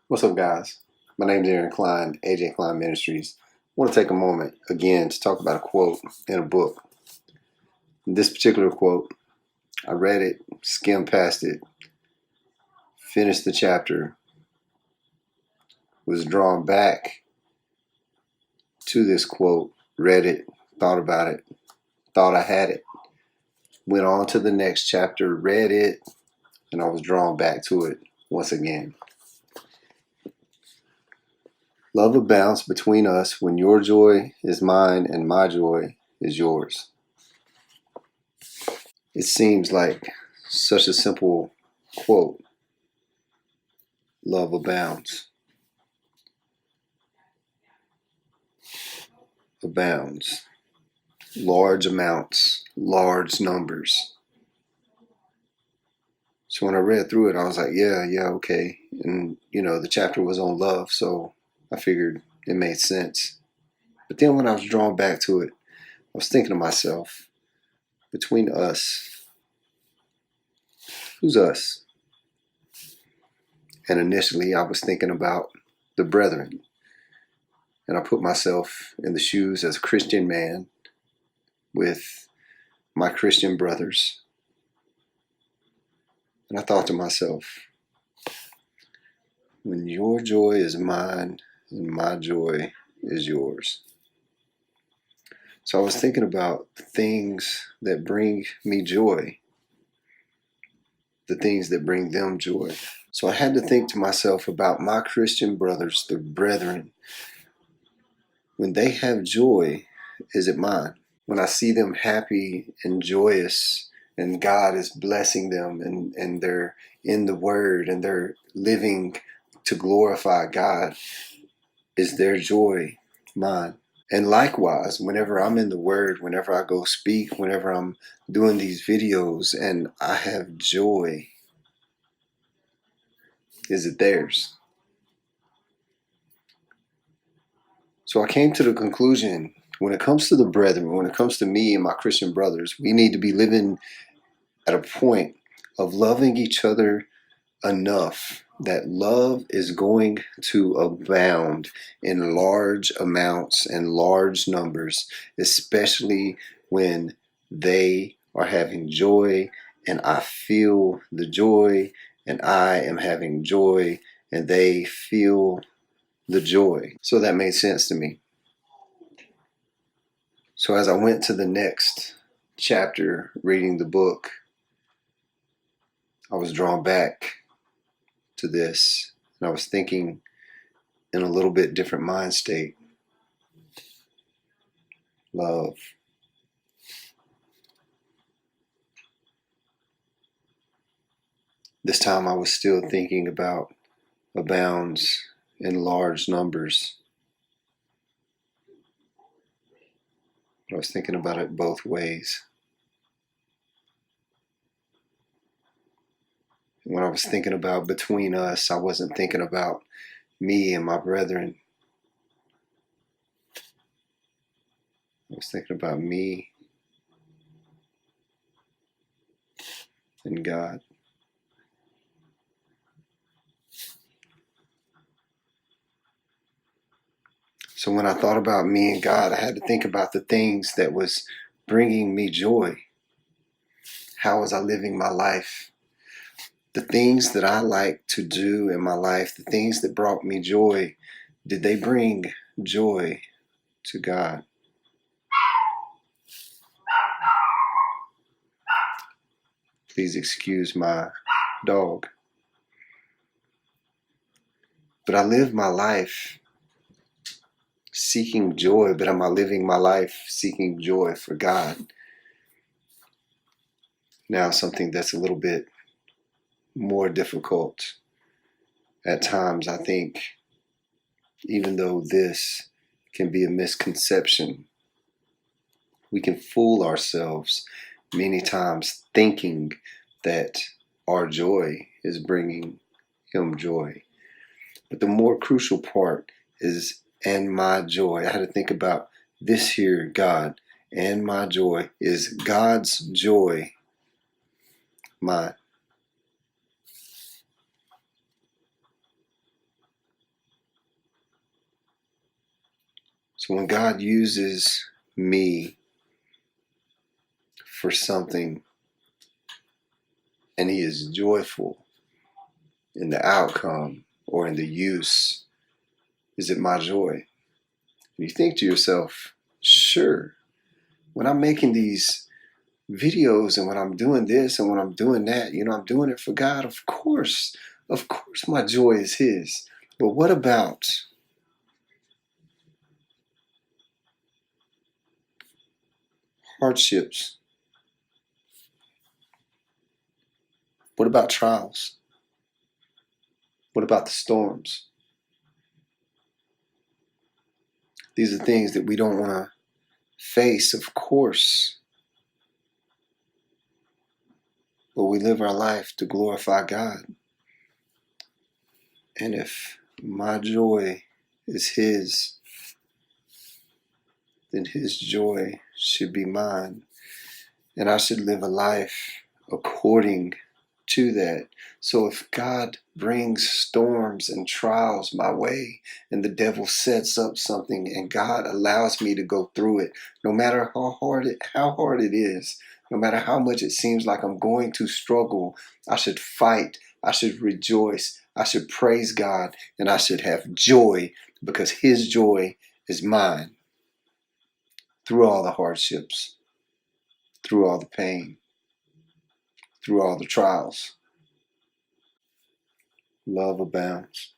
What's up, guys? My name's Aaron Cline, AJ Cline Ministries. I want to take a moment again to talk about a quote in a book. This particular quote, I read it, skimmed past it, finished the chapter, was drawn back to this quote, read it, thought about it, thought I had it, went on to the next chapter, read it, and I was drawn back to it once again. Love abounds between us when your joy is mine and my joy is yours. It seems like such a simple quote. Love abounds. Abounds. Large amounts, large numbers. So when I read through it, I was like, yeah, okay. And, the chapter was on love, so I figured it made sense. But then when I was drawn back to it, I was thinking to myself, between us, who's us? And initially I was thinking about the brethren. And I put myself in the shoes as a Christian man with my Christian brothers. And I thought to myself, when your joy is mine and my joy is yours. So I was thinking about the things that bring me joy, the things that bring them joy. So I had to think to myself about my Christian brothers, the brethren. When they have joy, is it mine? When I see them happy and joyous and God is blessing them and they're in the Word and they're living to glorify God, is their joy mine? And likewise, whenever I'm in the Word, whenever I go speak, whenever I'm doing these videos and I have joy, is it theirs? So I came to the conclusion, when it comes to the brethren, when it comes to me and my Christian brothers, we need to be living at a point of loving each other enough that love is going to abound in large amounts and large numbers, especially when they are having joy and I feel the joy and I am having joy and they feel the joy. So that made sense to me. So as I went to the next chapter reading the book, I was drawn back to this, and I was thinking in a little bit different mind state. Love. This time I was still thinking about abounds in large numbers. I was thinking about it both ways. When I was thinking about between us, I wasn't thinking about me and my brethren. I was thinking about me and God. So when I thought about me and God, I had to think about the things that was bringing me joy. How was I living my life? The things that I like to do in my life, the things that brought me joy, did they bring joy to God? Please excuse my dog. But I live my life seeking joy, but am I living my life seeking joy for God? Now something that's a little bit more difficult at times, I think, even though this can be a misconception, we can fool ourselves many times thinking that our joy is bringing Him joy. But the more crucial part is, and my joy. I had to think about this here, God, and my joy. Is God's joy mine? So when God uses me for something and he is joyful in the outcome or in the use, is it my joy? You think to yourself, sure, when I'm making these videos and when I'm doing this and when I'm doing that, I'm doing it for God. Of course, my joy is his. But what about hardships? What about trials? What about the storms? These are things that we don't want to face, of course, but we live our life to glorify God. And if my joy is his, then his joy should be mine. And I should live a life according to that. So if God brings storms and trials my way and the devil sets up something and God allows me to go through it, no matter how hard it is, no matter how much it seems like I'm going to struggle, I should fight, I should rejoice, I should praise God, and I should have joy because his joy is mine through all the hardships, through all the pain, through all the trials. Love abounds.